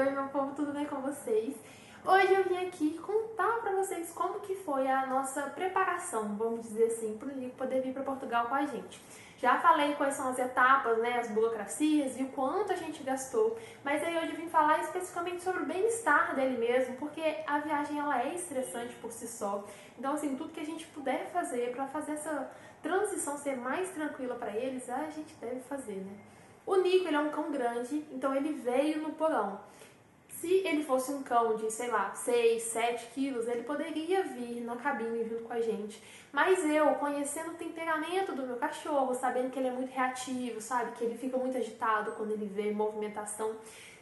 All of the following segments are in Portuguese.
Oi, meu povo, tudo bem com vocês? Hoje eu vim aqui contar pra vocês como que foi a nossa preparação, vamos dizer assim, para o Nico poder vir para Portugal com a gente. Já falei quais são as etapas, né, as burocracias e o quanto a gente gastou, mas aí hoje eu vim falar especificamente sobre o bem-estar dele mesmo, porque a viagem ela é estressante por si só. Então, assim, tudo que a gente puder fazer para fazer essa transição ser mais tranquila para eles, a gente deve fazer, né? O Nico, ele é um cão grande, então ele veio no porão. Se ele fosse um cão de, sei lá, 6, 7 quilos, ele poderia vir na cabine junto com a gente. Mas eu, conhecendo o temperamento do meu cachorro, sabendo que ele é muito reativo, sabe? Que ele fica muito agitado quando ele vê movimentação.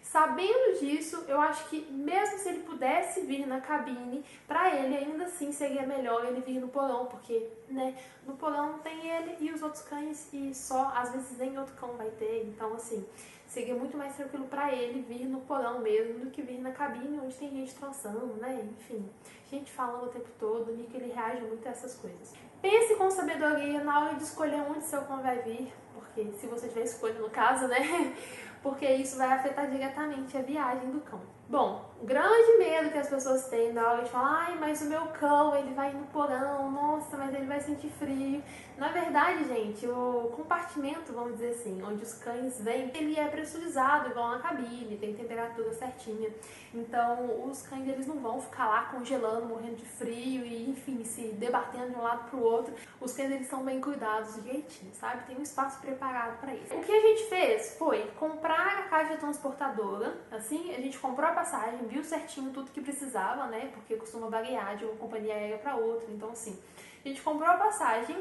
Sabendo disso, eu acho que mesmo se ele pudesse vir na cabine, pra ele ainda assim seria melhor ele vir no porão, porque, né, no porão tem ele e os outros cães e só, às vezes nem outro cão vai ter, então assim, seria muito mais tranquilo pra ele vir no porão mesmo do que vir na cabine onde tem gente trançando, né, enfim, gente falando o tempo todo, o Nico ele reage muito a essas coisas. Pense com sabedoria na hora de escolher onde seu cão vai vir, porque se você tiver escolha no caso, né, porque isso vai afetar diretamente a viagem do cão. Bom, o grande medo que as pessoas têm na hora de falar, ai, mas o meu cão, ele vai no porão, nossa, mas ele vai sentir frio. Na verdade, gente, o compartimento, vamos dizer assim, onde os cães vêm, ele é pressurizado igual na cabine, tem temperatura certinha. Então, os cães, eles não vão ficar lá congelando, morrendo de frio e, enfim, se debatendo de um lado pro outro. Os cães, eles são bem cuidados direitinho, sabe? Tem um espaço preparado para isso. O que a gente fez foi comprar a caixa transportadora, assim, a gente comprou a passagem, viu certinho tudo que precisava, né? Porque costuma variar de uma companhia aérea para outra, então assim, a gente comprou a passagem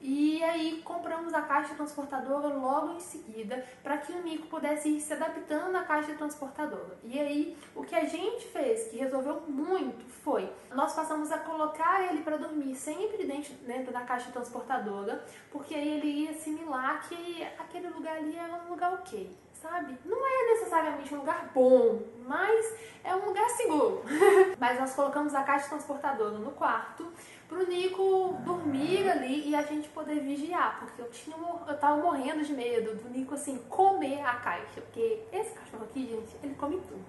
e aí compramos a caixa transportadora logo em seguida para que o Nico pudesse ir se adaptando à caixa transportadora. E aí, o que a gente fez, que resolveu muito, foi nós passamos a colocar ele para dormir sempre dentro da caixa transportadora, porque aí ele ia assimilar que aquele lugar ali era um lugar ok, sabe? Não é necessariamente um lugar bom, mas é um lugar seguro. Mas nós colocamos a caixa transportadora no quarto pro Nico dormir ali e a gente poder vigiar, porque eu tava morrendo de medo do Nico, assim, comer a caixa, porque esse cachorro aqui, gente, ele come tudo.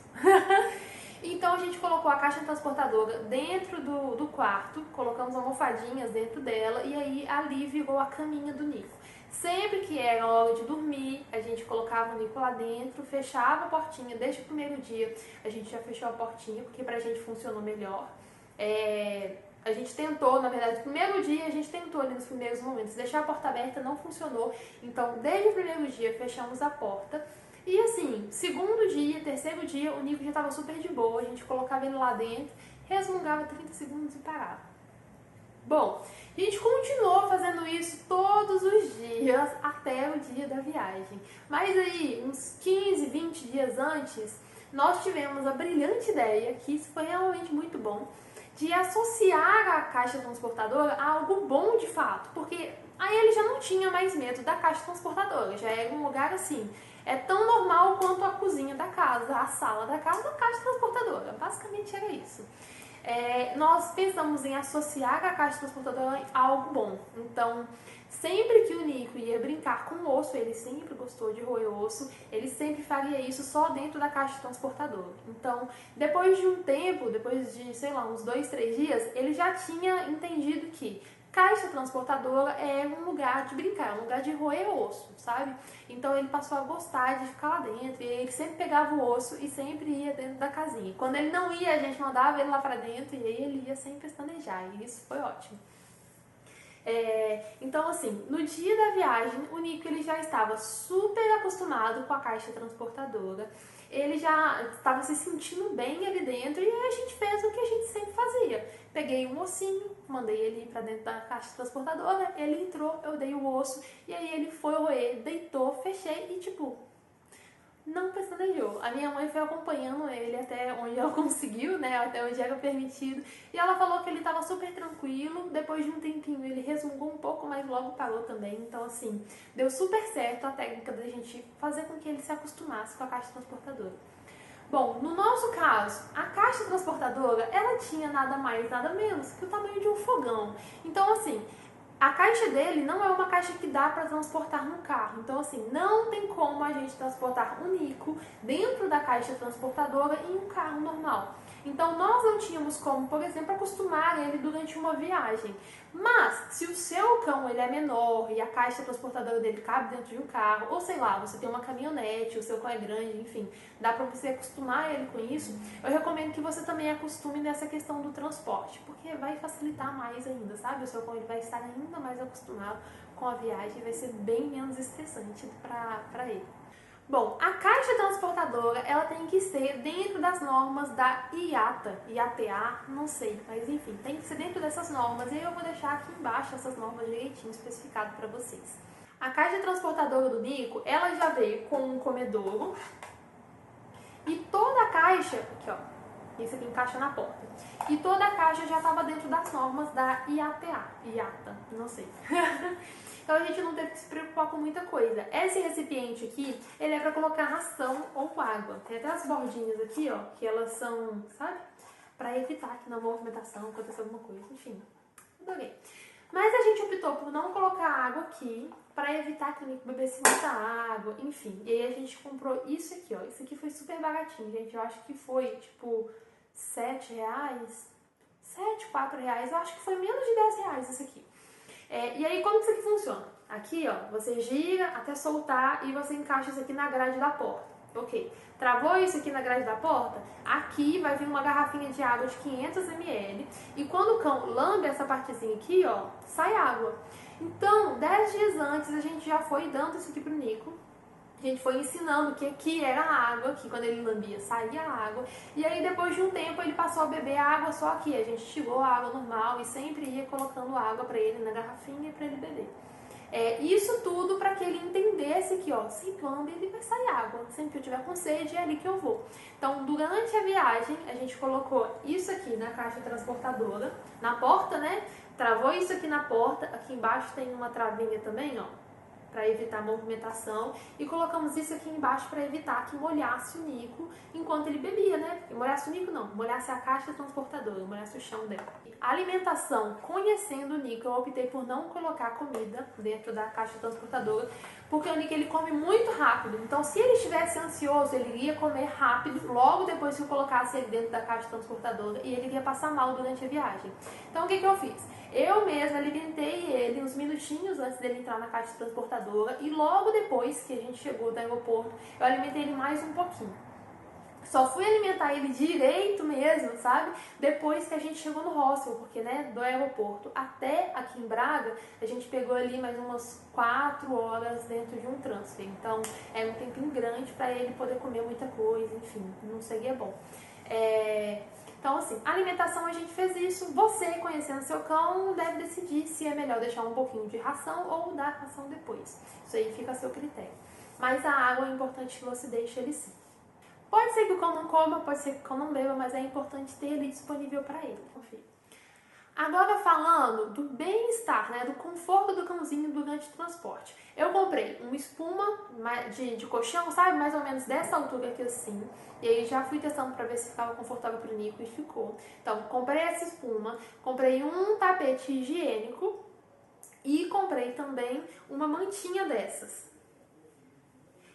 Então a gente colocou a caixa transportadora dentro do quarto, colocamos almofadinhas dentro dela e aí ali virou a caminha do Nico. Sempre que era hora de dormir, a gente colocava o Nico lá dentro, fechava a portinha. Desde o primeiro dia a gente já fechou a portinha, porque pra gente funcionou melhor. A gente tentou, na verdade, no primeiro dia a gente tentou ali nos primeiros momentos, deixar a porta aberta não funcionou. Então, desde o primeiro dia fechamos a porta. E assim, segundo dia, terceiro dia, o Nico já estava super de boa, a gente colocava ele lá dentro, resmungava 30 segundos e parava. Bom, a gente continuou fazendo isso todos os dias até o dia da viagem. Mas aí, uns 15, 20 dias antes, nós tivemos a brilhante ideia, que isso foi realmente muito bom, de associar a caixa transportadora a algo bom de fato, porque aí ele já não tinha mais medo da caixa transportadora, já era um lugar assim, é tão normal quanto a cozinha da casa, a sala da casa, a caixa transportadora, basicamente era isso. Nós pensamos em associar a caixa transportadora a algo bom, então sempre que o Nico ia brincar com o osso, ele sempre gostou de roer osso, ele sempre faria isso só dentro da caixa transportadora. Então, depois de um tempo, depois de, sei lá, uns 2, 3 dias, ele já tinha entendido que caixa transportadora é um lugar de brincar, é um lugar de roer osso, sabe? Então ele passou a gostar de ficar lá dentro, e ele sempre pegava o osso e sempre ia dentro da casinha. Quando ele não ia, a gente mandava ele lá pra dentro e aí ele ia sem pestanejar, e isso foi ótimo. Então assim, no dia da viagem, o Nico ele já estava super acostumado com a caixa transportadora, ele já estava se sentindo bem ali dentro e a gente fez o que a gente sempre fazia. Peguei um ossinho, mandei ele para dentro da caixa transportadora, ele entrou, eu dei o osso e aí ele foi roer, deitou, fechei e tipo, não pestanejou. A minha mãe foi acompanhando ele até onde ela conseguiu, né, até onde era permitido, e ela falou que ele estava super tranquilo. Depois de um tempinho ele resmungou um pouco, mas logo parou também. Então assim, deu super certo a técnica da gente fazer com que ele se acostumasse com a caixa transportadora. Bom, no nosso caso, a caixa transportadora, ela tinha nada mais, nada menos que o tamanho de um fogão. Então assim, A caixa dele não é uma caixa que dá para transportar no carro. Então, assim, não tem como a gente transportar um Nico dentro da caixa transportadora em um carro normal. Então, nós não tínhamos como, por exemplo, acostumar ele durante uma viagem. Mas, se o seu cão ele é menor e a caixa transportadora dele cabe dentro de um carro, ou sei lá, você tem uma caminhonete, o seu cão é grande, enfim, dá para você acostumar ele com isso, eu recomendo que você também acostume nessa questão do transporte, porque vai facilitar mais ainda, sabe? O seu cão ele vai estar ainda mais acostumado com a viagem e vai ser bem menos estressante para ele. Bom, a caixa transportadora, ela tem que ser dentro das normas da IATA, IATA, não sei, mas enfim, tem que ser dentro dessas normas e eu vou deixar aqui embaixo essas normas direitinho especificado para vocês. A caixa transportadora do Nico, ela já veio com um comedouro e toda a caixa, aqui ó, isso aqui encaixa na porta, e toda a caixa já estava dentro das normas da IATA, não sei. Então a gente não teve que se preocupar com muita coisa. Esse recipiente aqui, ele é para colocar ração ou água. Tem até as bordinhas aqui, ó, que elas são, sabe? Para evitar que na movimentação aconteça alguma coisa. Enfim, adorei. Mas a gente optou por não colocar água aqui, para evitar que o Nico bebesse muita água, enfim. E aí a gente comprou isso aqui, ó. Isso aqui foi super baratinho, gente. Eu acho que foi, tipo, R$7, 7, R$4. Eu acho que foi menos de R$10 isso aqui. E aí, como que isso aqui funciona? Aqui, ó, você gira até soltar e você encaixa isso aqui na grade da porta. Ok. Travou isso aqui na grade da porta? Aqui vai vir uma garrafinha de água de 500 ml e quando o cão lambe essa partezinha aqui, ó, sai água. Então, 10 dias antes, a gente já foi dando isso aqui pro Nico. A gente foi ensinando que aqui era água, que quando ele lambia saía água. E aí depois de um tempo ele passou a beber água só aqui. A gente tirou a água normal e sempre ia colocando água para ele na garrafinha para ele beber. Isso tudo para que ele entendesse que, ó, sempre lambe ele vai sair água. Sempre que eu tiver com sede é ali que eu vou. Então durante a viagem a gente colocou isso aqui na caixa transportadora, na porta, né? Travou isso aqui na porta. Aqui embaixo tem uma travinha também, ó, para evitar a movimentação, e colocamos isso aqui embaixo para evitar que molhasse o Nico enquanto ele bebia, né? Porque molhasse o Nico não, molhasse a caixa transportadora, molhasse o chão dela. A alimentação, conhecendo o Nico, eu optei por não colocar comida dentro da caixa transportadora, porque o Nico ele come muito rápido, então se ele estivesse ansioso, ele iria comer rápido, logo depois que eu colocasse ele dentro da caixa transportadora, e ele iria passar mal durante a viagem. Então o que eu fiz? Eu mesma alimentei ele uns minutinhos antes dele entrar na caixa transportadora e logo depois que a gente chegou do aeroporto, eu alimentei ele mais um pouquinho. Só fui alimentar ele direito mesmo, sabe? Depois que a gente chegou no hostel, porque, né, do aeroporto até aqui em Braga, a gente pegou ali mais umas 4 horas dentro de um transfer. Então, é um tempinho grande para ele poder comer muita coisa, enfim, não seria bom. Então, assim, alimentação a gente fez isso. Você, conhecendo seu cão, deve decidir se é melhor deixar um pouquinho de ração ou dar ração depois. Isso aí fica a seu critério. Mas a água é importante que você deixe ele sim. Pode ser que o cão não coma, pode ser que o cão não beba, mas é importante ter ele disponível para ele. Confia. Agora falando do bem-estar, né, do conforto do cãozinho durante o transporte. Eu comprei uma espuma de colchão, sabe, mais ou menos dessa altura aqui assim. E aí já fui testando para ver se ficava confortável para o Nico e ficou. Então, comprei essa espuma, comprei um tapete higiênico e comprei também uma mantinha dessas.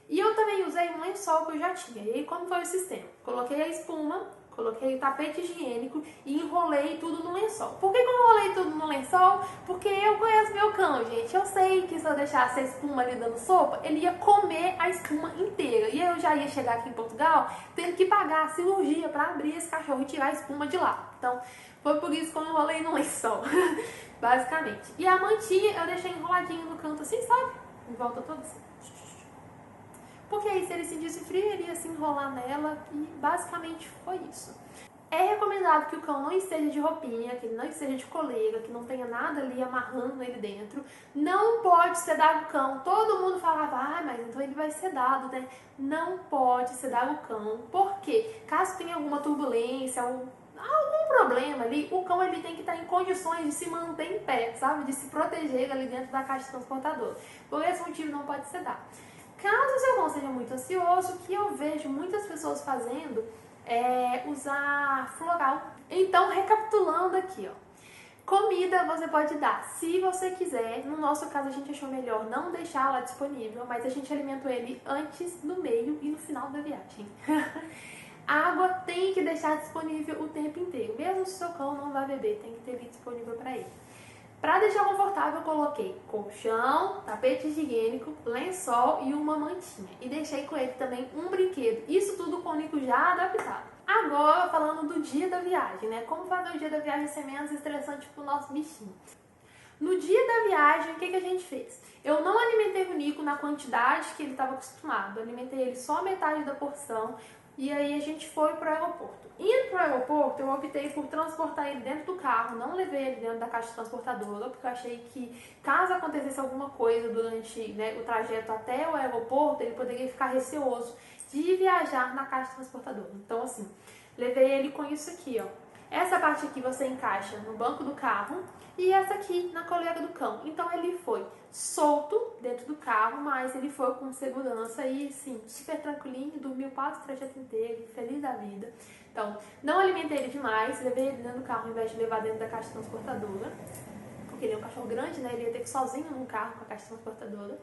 E eu também usei um lençol que eu já tinha. E aí, como foi o sistema? Coloquei a espuma, coloquei o tapete higiênico e enrolei tudo no lençol. Por que eu enrolei tudo no lençol? Porque eu conheço meu cão, gente. Eu sei que se eu deixasse a espuma ali dando sopa, ele ia comer a espuma inteira. E eu já ia chegar aqui em Portugal tendo que pagar a cirurgia para abrir esse cachorro e tirar a espuma de lá. Então, foi por isso que eu enrolei no lençol, basicamente. E a mantinha eu deixei enroladinho no canto assim, sabe? Em volta toda assim. Porque aí, se ele sentisse frio, ele ia se enrolar nela e basicamente foi isso. É recomendado que o cão não esteja de roupinha, que ele não esteja de coleira, que não tenha nada ali amarrando ele dentro. Não pode sedar o cão. Todo mundo falava, mas então ele vai sedado, né? Não pode sedar o cão, porque caso tenha alguma turbulência, algum problema ali, o cão ele tem que estar em condições de se manter em pé, sabe? De se proteger ali dentro da caixa transportadora. Por esse motivo não pode sedar. Caso o seu cão seja muito ansioso, o que eu vejo muitas pessoas fazendo é usar floral. Então, recapitulando aqui, ó. Comida você pode dar, se você quiser. No nosso caso, a gente achou melhor não deixar ela disponível, mas a gente alimentou ele antes, no meio e no final da viagem. Água tem que deixar disponível o tempo inteiro. Mesmo se o seu cão não vai beber, tem que ter ali disponível para ele. Para deixar confortável, eu coloquei colchão, tapete higiênico, lençol e uma mantinha. E deixei com ele também um brinquedo. Isso tudo com o Nico já adaptado. Agora, falando do dia da viagem, né? Como fazer o dia da viagem ser menos estressante pro nosso bichinho. No dia da viagem, o que a gente fez? Eu não alimentei o Nico na quantidade que ele estava acostumado. Eu alimentei ele só metade da porção. E aí a gente foi pro aeroporto. Indo pro aeroporto, eu optei por transportar ele dentro do carro, não levei ele dentro da caixa transportadora, porque eu achei que caso acontecesse alguma coisa durante, né, o trajeto até o aeroporto, ele poderia ficar receoso de viajar na caixa transportadora. Então assim, levei ele com isso aqui, ó. Essa parte aqui você encaixa no banco do carro e essa aqui na coleira do cão. Então ele foi solto dentro do carro, mas ele foi com segurança e sim, super tranquilinho, dormiu quase o trajeto inteiro, feliz da vida. Então, não alimentei ele demais, levei ele dentro do carro ao invés de levar dentro da caixa transportadora, porque ele é um cachorro grande, né? Ele ia ter que ir sozinho num carro com a caixa transportadora.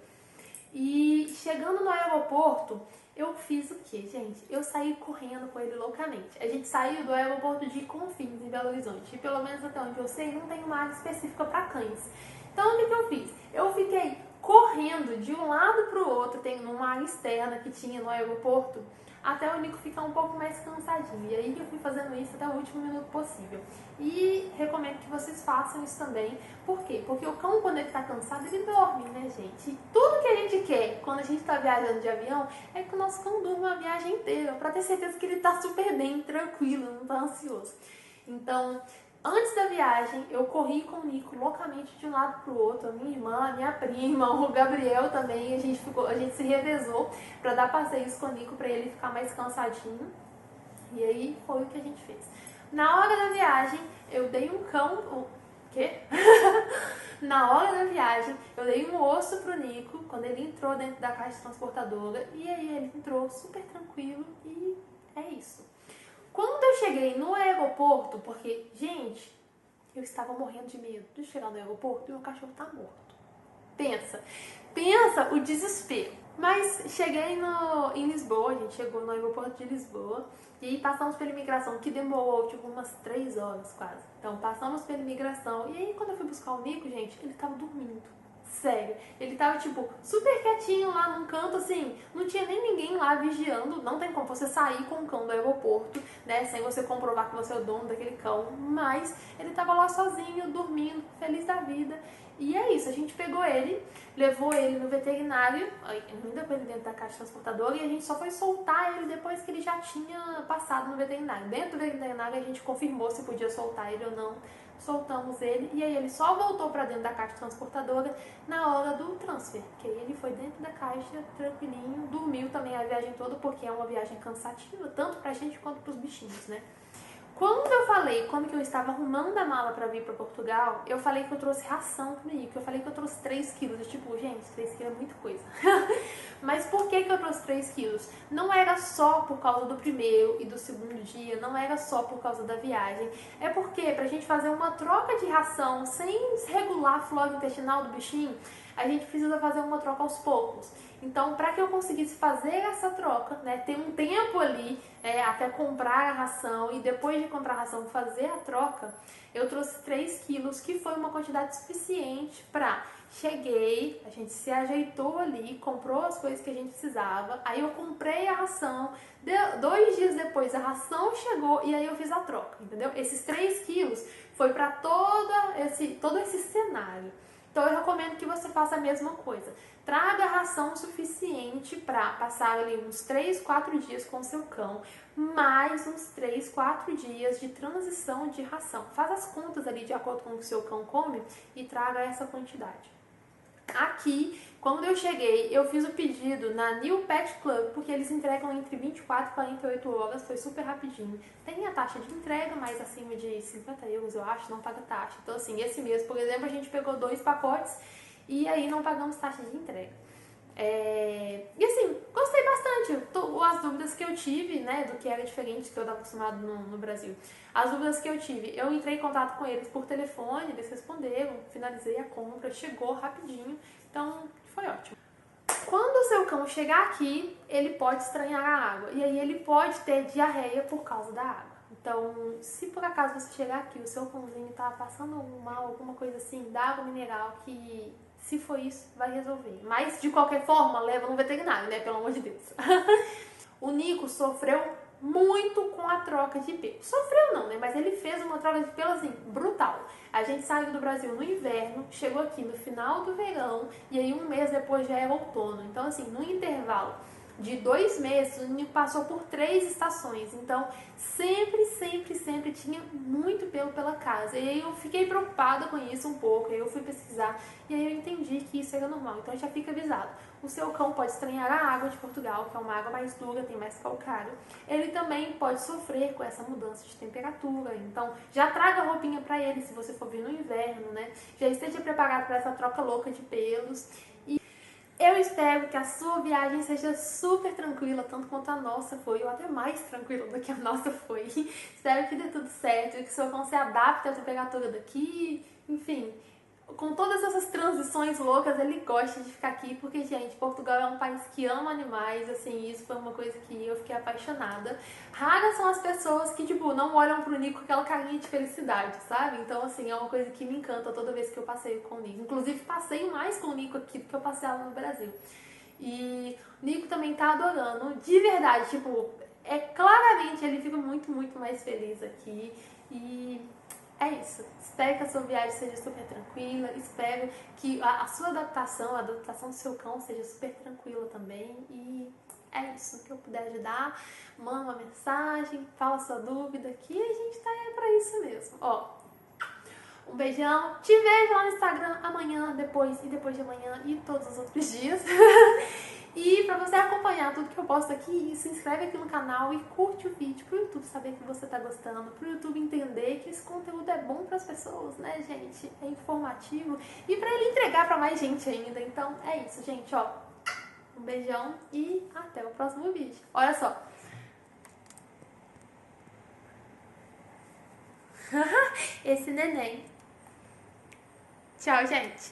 E chegando no aeroporto, eu fiz o quê, gente? Eu saí correndo com ele loucamente. A gente saiu do aeroporto de Confins, em Belo Horizonte. E pelo menos até onde eu sei, não tem uma área específica para cães. Então, o que eu fiz? Eu fiquei correndo de um lado para o outro, tem uma área externa que tinha no aeroporto, até o Nico ficar um pouco mais cansadinho. E aí eu fui fazendo isso até o último minuto possível. E recomendo que vocês façam isso também. Por quê? Porque o cão, quando ele tá cansado, ele dorme, né, gente? E tudo que a gente quer quando a gente tá viajando de avião é que o nosso cão durma a viagem inteira, pra ter certeza que ele tá super bem, tranquilo, não tá ansioso. Então, antes da viagem, eu corri com o Nico loucamente de um lado pro outro, a minha irmã, a minha prima, o Gabriel também, a gente se revezou pra dar passeios com o Nico pra ele ficar mais cansadinho. E aí foi o que a gente fez. Na hora da viagem, eu dei um cão... O quê? Na hora da viagem, eu dei um osso pro Nico quando ele entrou dentro da caixa transportadora. E aí ele entrou super tranquilo e é isso. Quando eu cheguei no aeroporto, porque, gente, eu estava morrendo de medo de chegar no aeroporto e o cachorro tá morto. Pensa o desespero. Mas cheguei em Lisboa, a gente chegou no aeroporto de Lisboa e passamos pela imigração, que demorou tipo umas 3 horas quase. Então passamos pela imigração e aí quando eu fui buscar o Nico, gente, ele tava dormindo. Sério, ele tava tipo super quietinho lá num canto, assim, não tinha nem ninguém lá vigiando. Não tem como você sair com o cão do aeroporto, né, sem você comprovar que você é o dono daquele cão. Mas ele tava lá sozinho, dormindo, feliz da vida. E é isso, a gente pegou ele, levou ele no veterinário, ainda com ele dentro da caixa transportadora, e a gente só foi soltar ele depois que ele já tinha passado no veterinário. Dentro do veterinário a gente confirmou se podia soltar ele ou não, soltamos ele, e aí ele só voltou para dentro da caixa transportadora na hora do transfer, que aí ele foi dentro da caixa, tranquilinho, dormiu também a viagem toda, porque é uma viagem cansativa, tanto pra gente quanto pros bichinhos, né? Quando eu falei como que eu estava arrumando a mala para vir para Portugal, eu falei que eu trouxe ração pro Nico. Eu falei que eu trouxe 3 quilos. Eu, tipo, gente, 3 quilos é muita coisa. Mas por que eu trouxe 3 quilos? Não era só por causa do primeiro e do segundo dia, não era só por causa da viagem. É porque pra gente fazer uma troca de ração sem regular a flora intestinal do bichinho, a gente precisa fazer uma troca aos poucos. Então, para que eu conseguisse fazer essa troca, né, ter um tempo ali até comprar a ração e depois de comprar a ração fazer a troca, eu trouxe 3 quilos, que foi uma quantidade suficiente para... Cheguei, a gente se ajeitou ali, comprou as coisas que a gente precisava, aí eu comprei a ração, 2 dias depois a ração chegou e aí eu fiz a troca, entendeu? Esses 3 quilos foi para todo esse cenário. Então eu recomendo que você faça a mesma coisa. Traga ração suficiente para passar ali uns 3, 4 dias com o seu cão, mais uns 3, 4 dias de transição de ração. Faz as contas ali de acordo com o que o seu cão come e traga essa quantidade. Aqui, quando eu cheguei, eu fiz o pedido na New Pet Club, porque eles entregam entre 24 e 48 horas, foi super rapidinho. Tem a taxa de entrega, mas acima de 50 euros, eu acho, não paga taxa. Então, assim, esse mês, por exemplo, a gente pegou 2 pacotes e aí não pagamos taxa de entrega. E assim, gostei bastante. As dúvidas que eu tive, né, do que era diferente do que eu estava acostumado no Brasil. As dúvidas que eu tive, eu entrei em contato com eles por telefone, eles responderam, finalizei a compra, chegou rapidinho, então foi ótimo. Quando o seu cão chegar aqui, ele pode estranhar a água, e aí ele pode ter diarreia por causa da água. Então, se por acaso você chegar aqui, o seu cãozinho tá passando mal, alguma coisa assim, da água mineral, que se for isso, vai resolver. Mas, de qualquer forma, leva no veterinário, né? Pelo amor de Deus. O Nico sofreu muito com a troca de pelo. Sofreu não, né? Mas ele fez uma troca de pelo, assim, brutal. A gente saiu do Brasil no inverno, chegou aqui no final do verão, e aí um mês depois já era outono. Então, assim, no intervalo de 2 meses, o Nico passou por 3 estações. Então, sempre tinha muito pelo pela casa. E aí eu fiquei preocupada com isso um pouco. Aí eu fui pesquisar e aí eu entendi que isso era normal. Então já fica avisado. O seu cão pode estranhar a água de Portugal, que é uma água mais dura, tem mais calcário. Ele também pode sofrer com essa mudança de temperatura. Então, já traga roupinha pra ele se você for vir no inverno, né? Já esteja preparado para essa troca louca de pelos. Eu espero que a sua viagem seja super tranquila, tanto quanto a nossa foi, ou até mais tranquila do que a nossa foi. Espero que dê tudo certo, que o seu cão se adapte à temperatura daqui, enfim. Com todas essas transições loucas, ele gosta de ficar aqui, porque, gente, Portugal é um país que ama animais, assim, isso foi uma coisa que eu fiquei apaixonada. Raras são as pessoas que, tipo, não olham pro Nico com aquela carinha de felicidade, sabe? Então, assim, é uma coisa que me encanta toda vez que eu passeio com o Nico. Inclusive, passeio mais com o Nico aqui do que eu passeava no Brasil. E o Nico também tá adorando, de verdade, tipo, claramente ele fica muito mais feliz aqui. E é isso. Espero que a sua viagem seja super tranquila. Espero que a sua adaptação, a adaptação do seu cão seja super tranquila também. E é isso. O que eu puder ajudar, manda uma mensagem, fala sua dúvida, que a gente tá aí pra isso mesmo. Ó, um beijão. Te vejo lá no Instagram amanhã, depois de amanhã e todos os outros dias. E pra você acompanhar tudo que eu posto aqui, se inscreve aqui no canal e curte o vídeo pro YouTube saber que você tá gostando, pro YouTube entender que esse conteúdo é bom pras pessoas, né, gente? É informativo e pra ele entregar pra mais gente ainda. Então é isso, gente, ó. Um beijão e até o próximo vídeo. Olha só. Esse neném. Tchau, gente.